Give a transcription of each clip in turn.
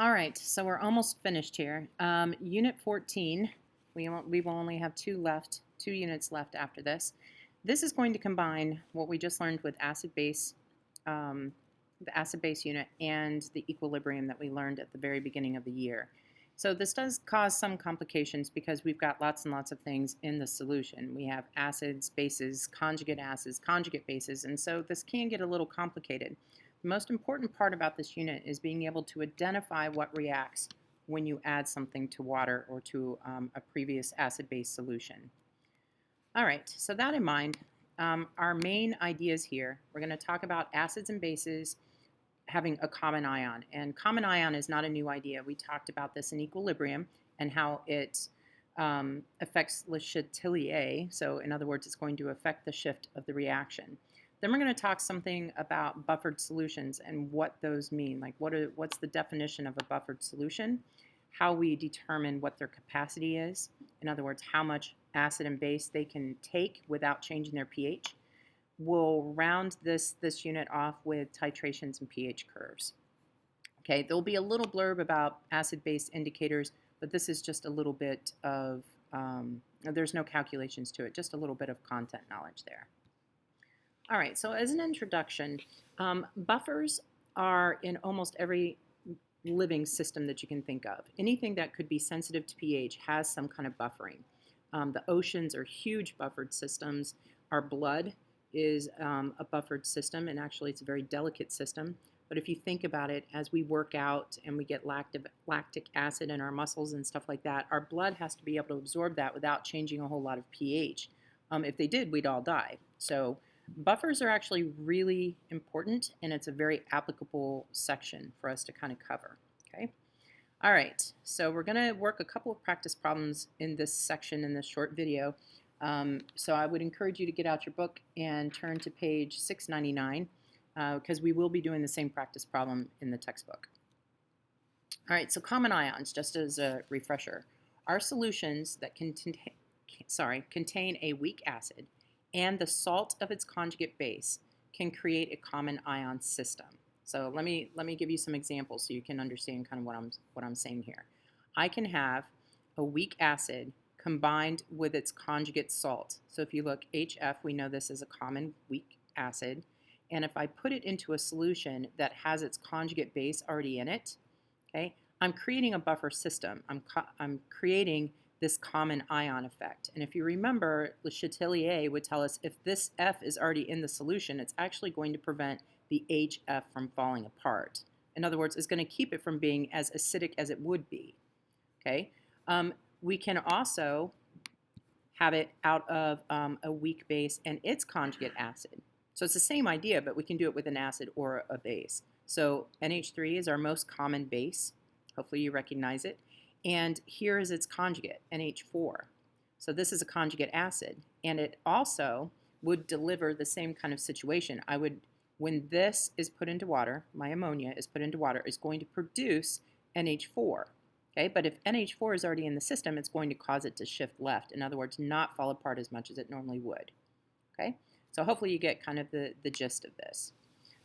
All right, so we're almost finished here. Unit 14, we will only have two units left after this. This is going to combine what we just learned with um, the acid-base unit and the equilibrium that we learned at the very beginning of the year. So this does cause some complications because we've got lots and lots of things in the solution. We have acids, bases, conjugate bases, and so this can get a little complicated. The most important part about this unit is being able to identify what reacts when you add something to water or to a previous acid-base solution. All right, so that in mind, our main ideas here, we're going to talk about acids and bases having a common ion. And common ion is not a new idea. We talked about this in equilibrium and how it affects Le Chatelier. So in other words, it's going to affect the shift of the reaction. Then we're going to talk something about buffered solutions and what those mean. Like what's the definition of a buffered solution, how we determine what their capacity is. In other words, how much acid and base they can take without changing their pH. We'll round this unit off with titrations and pH curves. Okay, there'll be a little blurb about acid-base indicators, but this is just a little bit of, there's no calculations to it, just a little bit of content knowledge there. All right, so as an introduction, buffers are in almost every living system that you can think of. Anything that could be sensitive to pH has some kind of buffering. The oceans are huge buffered systems. Our blood is a buffered system, and actually it's a very delicate system. But if you think about it, as we work out and we get lactic acid in our muscles and stuff like that, our blood has to be able to absorb that without changing a whole lot of pH. If they did, we'd all die. So buffers are actually really important, and it's a very applicable section for us to kind of cover. Okay. All right, so we're going to work a couple of practice problems in this section in this short video. So I would encourage you to get out your book and turn to page 699 because we will be doing the same practice problem in the textbook. All right, so common ions, just as a refresher, are solutions that contain a weak acid and the salt of its conjugate base can create a common ion system. So let me give you some examples so you can understand kind of what I'm saying here. I can have a weak acid combined with its conjugate salt. So if you look, HF, we know this is a common weak acid. And if I put it into a solution that has its conjugate base already in it, okay, I'm creating a buffer system. I'm creating this common ion effect. And if you remember, Le Chatelier would tell us if this F is already in the solution, it's actually going to prevent the HF from falling apart. In other words, it's going to keep it from being as acidic as it would be. Okay. We can also have it out of a weak base and its conjugate acid. So it's the same idea, but we can do it with an acid or a base. So NH3 is our most common base. Hopefully you recognize it. And here is its conjugate, NH4. So this is a conjugate acid, and it also would deliver the same kind of situation. When this is put into water, my ammonia is put into water, it's going to produce NH4. Okay, but if NH4 is already in the system, it's going to cause it to shift left. In other words, not fall apart as much as it normally would. Okay, so hopefully you get kind of the gist of this.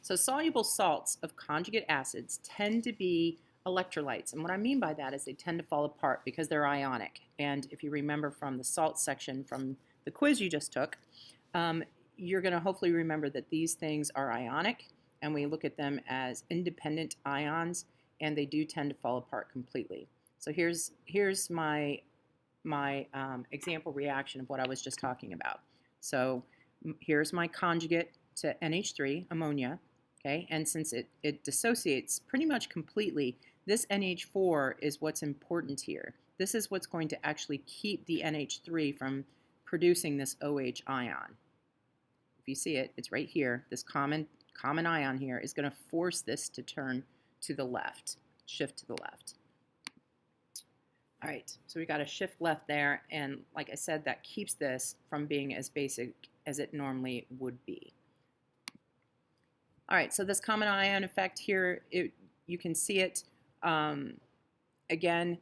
So soluble salts of conjugate acids tend to be electrolytes. And what I mean by that is they tend to fall apart because they're ionic. And if you remember from the salt section from the quiz you just took, you're going to hopefully remember that these things are ionic, and we look at them as independent ions, and they do tend to fall apart completely. So here's my example reaction of what I was just talking about. So here's my conjugate to NH3, ammonia, okay? And since it dissociates pretty much completely, this NH4 is what's important here. This is what's going to actually keep the NH3 from producing this OH ion. If you see it, it's right here. This common ion here is going to force this to turn to the left, shift to the left. All right, so we got a shift left there, and like I said, that keeps this from being as basic as it normally would be. All right, so this common ion effect here, you can see it again.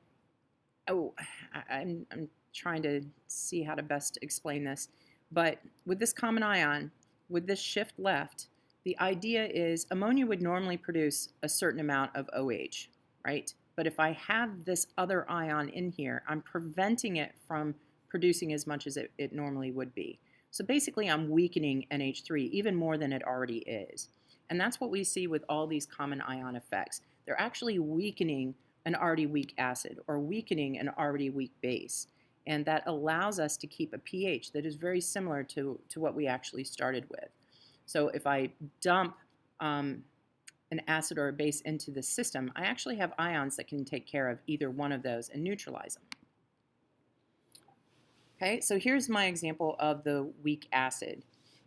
I'm trying to see how to best explain this, but with this common ion, with this shift left, the idea is ammonia would normally produce a certain amount of OH, right? But if I have this other ion in here, I'm preventing it from producing as much as it normally would be. So basically, I'm weakening NH3 even more than it already is. And that's what we see with all these common ion effects. They're actually weakening an already weak acid or weakening an already weak base. And that allows us to keep a pH that is very similar to what we actually started with. So if I dump an acid or a base into the system, I actually have ions that can take care of either one of those and neutralize them. Okay, so here's my example of the weak acid.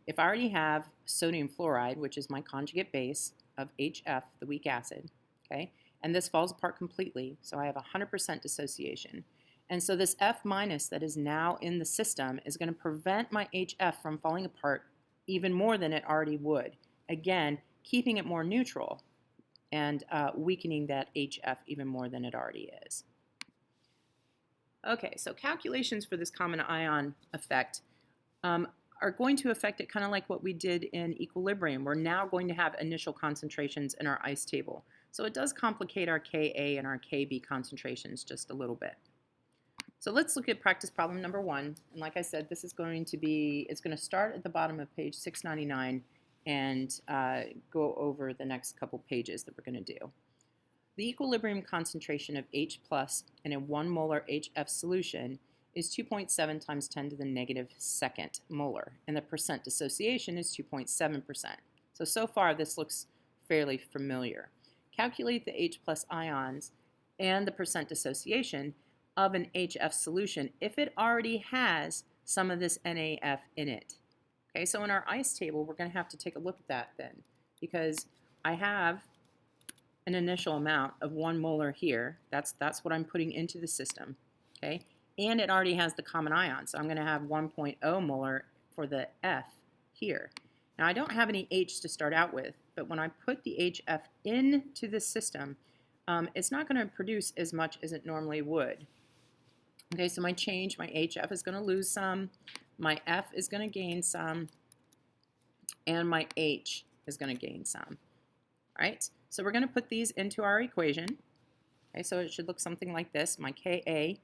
If I already have sodium fluoride, which is my conjugate base of HF, the weak acid, okay, and this falls apart completely, so I have 100% dissociation. And so this F minus that is now in the system is going to prevent my HF from falling apart even more than it already would. Again, keeping it more neutral and weakening that HF even more than it already is. Okay, so calculations for this common ion effect are going to affect it kind of like what we did in equilibrium. We're now going to have initial concentrations in our ice table. So it does complicate our Ka and our Kb concentrations just a little bit. So let's look at practice problem number 1. And like I said, this is going to be, it's going to start at the bottom of page 699 and go over the next couple pages that we're going to do. The equilibrium concentration of H plus in a 1 molar HF solution is 2.7 times 10 to the negative second molar, and the percent dissociation is 2.7%. So far this looks fairly familiar. Calculate the H plus ions and the percent dissociation of an HF solution if it already has some of this NaF in it. Okay, so in our ice table, we're going to have to take a look at that then, because I have an initial amount of 1 molar here. That's what I'm putting into the system. Okay, and it already has the common ion, so I'm going to have 1.0 molar for the F here. Now I don't have any H to start out with, but when I put the HF into the system, it's not going to produce as much as it normally would. Okay, so my change, my HF is going to lose some, my F is going to gain some, and my H is going to gain some. All right, so we're going to put these into our equation. Okay, so it should look something like this. My Ka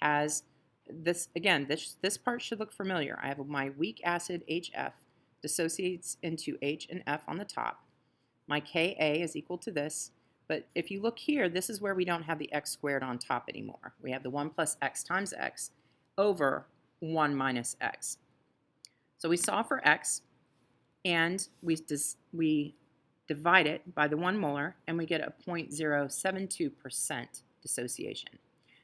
has this, again, this part should look familiar. I have my weak acid HF dissociates into H and F on the top. My Ka is equal to this. But if you look here, this is where we don't have the x squared on top anymore. We have the 1 plus x times x over 1 minus x. So we solve for x, and we divide it by the 1 molar, and we get a 0.072% dissociation.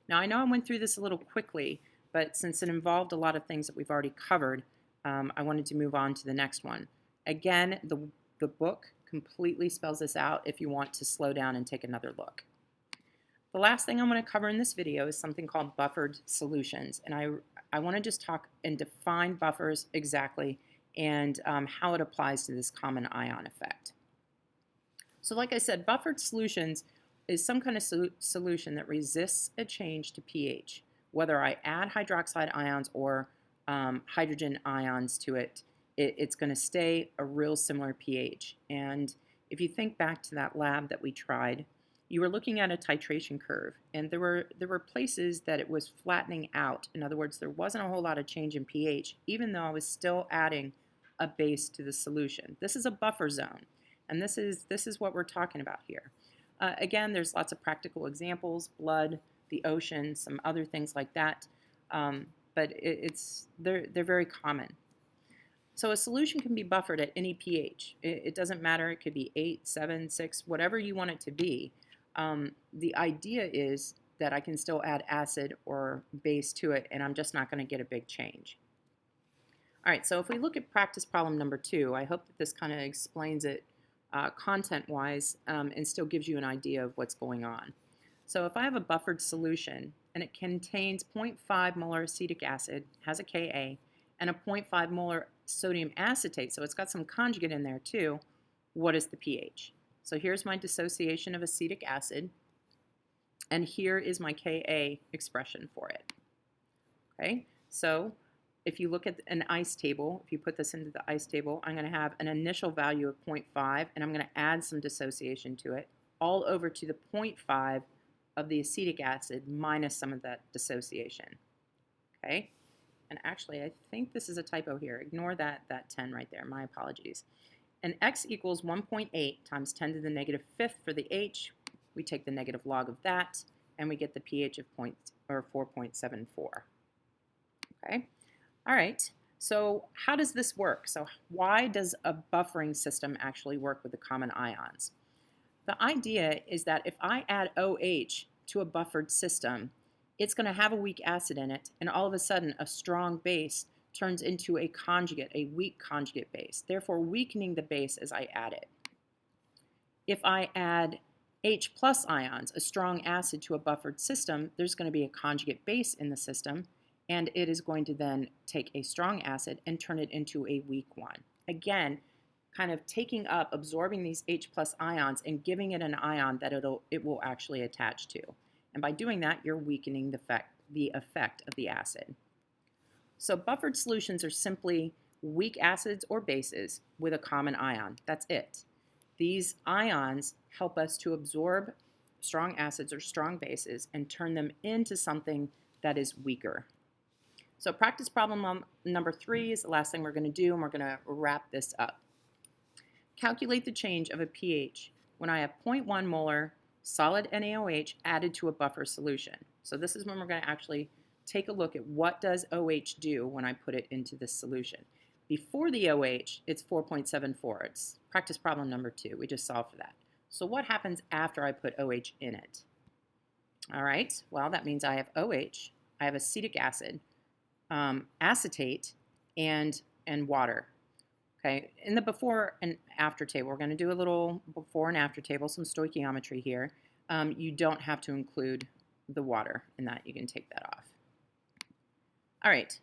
Now, I know I went through this a little quickly, but since it involved a lot of things that we've already covered, I wanted to move on to the next one. Again, the book completely spells this out if you want to slow down and take another look. The last thing I'm going to cover in this video is something called buffered solutions, and I want to just talk and define buffers exactly and how it applies to this common ion effect. So like I said, buffered solutions is some kind of solution that resists a change to pH. Whether I add hydroxide ions or hydrogen ions to it, it's going to stay a real similar pH. And if you think back to that lab that we tried, you were looking at a titration curve, and there were places that it was flattening out. In other words, there wasn't a whole lot of change in pH, even though I was still adding a base to the solution. This is a buffer zone, and this is what we're talking about here. Again, there's lots of practical examples: blood, the ocean, some other things like that. But they're very common. So a solution can be buffered at any pH. It doesn't matter. It could be 8, 7, 6, whatever you want it to be. The idea is that I can still add acid or base to it, and I'm just not going to get a big change. All right, so if we look at practice problem number 2, I hope that this kind of explains it content-wise and still gives you an idea of what's going on. So if I have a buffered solution and it contains 0.5 molar acetic acid, has a Ka, and a 0.5 molar sodium acetate, so it's got some conjugate in there too, what is the pH? So here's my dissociation of acetic acid, and here is my Ka expression for it. Okay, so if you look at an ice table, if you put this into the ice table, I'm going to have an initial value of 0.5, and I'm going to add some dissociation to it, all over to the 0.5 of the acetic acid minus some of that dissociation. Okay? And actually, I think this is a typo here. Ignore that 10 right there. My apologies. And x equals 1.8 times 10 to the negative fifth for the H. We take the negative log of that, and we get the pH of 4.74. Okay? All right. So how does this work? So why does a buffering system actually work with the common ions? The idea is that if I add OH to a buffered system, it's going to have a weak acid in it, and all of a sudden a strong base turns into a conjugate, a weak conjugate base, therefore weakening the base as I add it. If I add H plus ions, a strong acid, to a buffered system, there's going to be a conjugate base in the system, and it is going to then take a strong acid and turn it into a weak one. Again, kind of taking up, absorbing these H plus ions and giving it an ion that it will actually attach to. And by doing that, you're weakening the effect of the acid. So buffered solutions are simply weak acids or bases with a common ion. That's it. These ions help us to absorb strong acids or strong bases and turn them into something that is weaker. So practice problem number 3 is the last thing we're going to do, and we're going to wrap this up. Calculate the change of a pH when I have 0.1 molar solid NaOH added to a buffer solution. So this is when we're going to actually take a look at what does OH do when I put it into this solution. Before the OH, it's 4.74. It's practice problem number 2. We just solved for that. So what happens after I put OH in it? All right, well, that means I have OH, I have acetic acid, acetate, and water. Okay, in the before and after table, we're going to do a little before and after table, some stoichiometry here. You don't have to include the water in that. You can take that off. All right,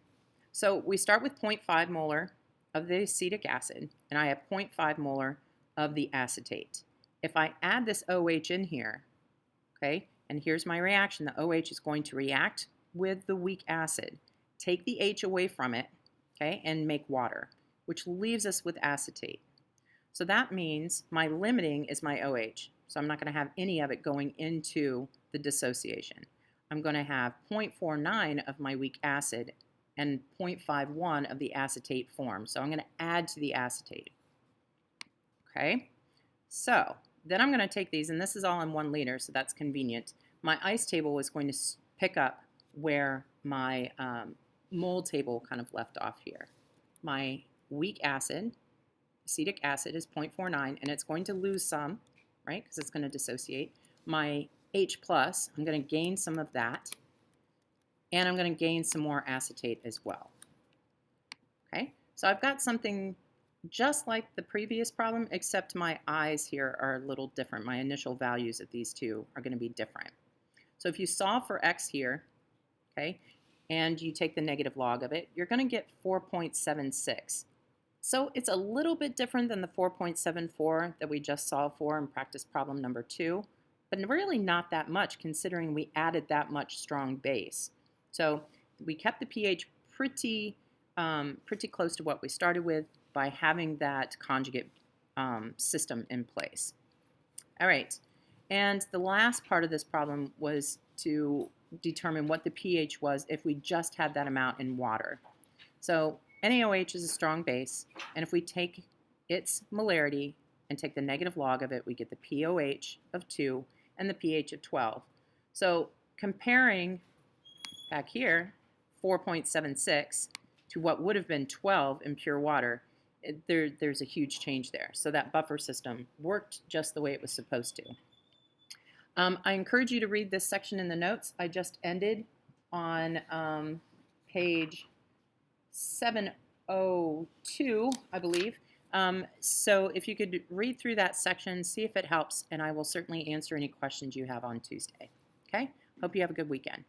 so we start with 0.5 molar of the acetic acid, and I have 0.5 molar of the acetate. If I add this OH in here, okay, and here's my reaction. The OH is going to react with the weak acid, take the H away from it, okay, and make water, which leaves us with acetate. So that means my limiting is my OH. So I'm not going to have any of it going into the dissociation. I'm going to have 0.49 of my weak acid and 0.51 of the acetate form. So I'm going to add to the acetate. Okay, so then I'm going to take these, and this is all in 1 liter, so that's convenient. My ice table is going to pick up where my mole table kind of left off here. My weak acid, acetic acid, is 0.49, and it's going to lose some, right, because it's going to dissociate. My H plus, I'm going to gain some of that, and I'm going to gain some more acetate as well. Okay, so I've got something just like the previous problem, except my I's here are a little different. My initial values of these two are going to be different. So if you solve for x here, okay, and you take the negative log of it, you're going to get 4.76. So it's a little bit different than the 4.74 that we just solved for in practice problem number 2, but really not that much considering we added that much strong base. So we kept the pH pretty close to what we started with by having that conjugate system in place. All right, and the last part of this problem was to determine what the pH was if we just had that amount in water. So NaOH is a strong base, and if we take its molarity and take the negative log of it, we get the pOH of 2 and the pH of 12. So comparing back here 4.76 to what would have been 12 in pure water, there's a huge change there. So that buffer system worked just the way it was supposed to. I encourage you to read this section in the notes. I just ended on page 702, I believe. So if you could read through that section, see if it helps, and I will certainly answer any questions you have on Tuesday. Okay? Hope you have a good weekend.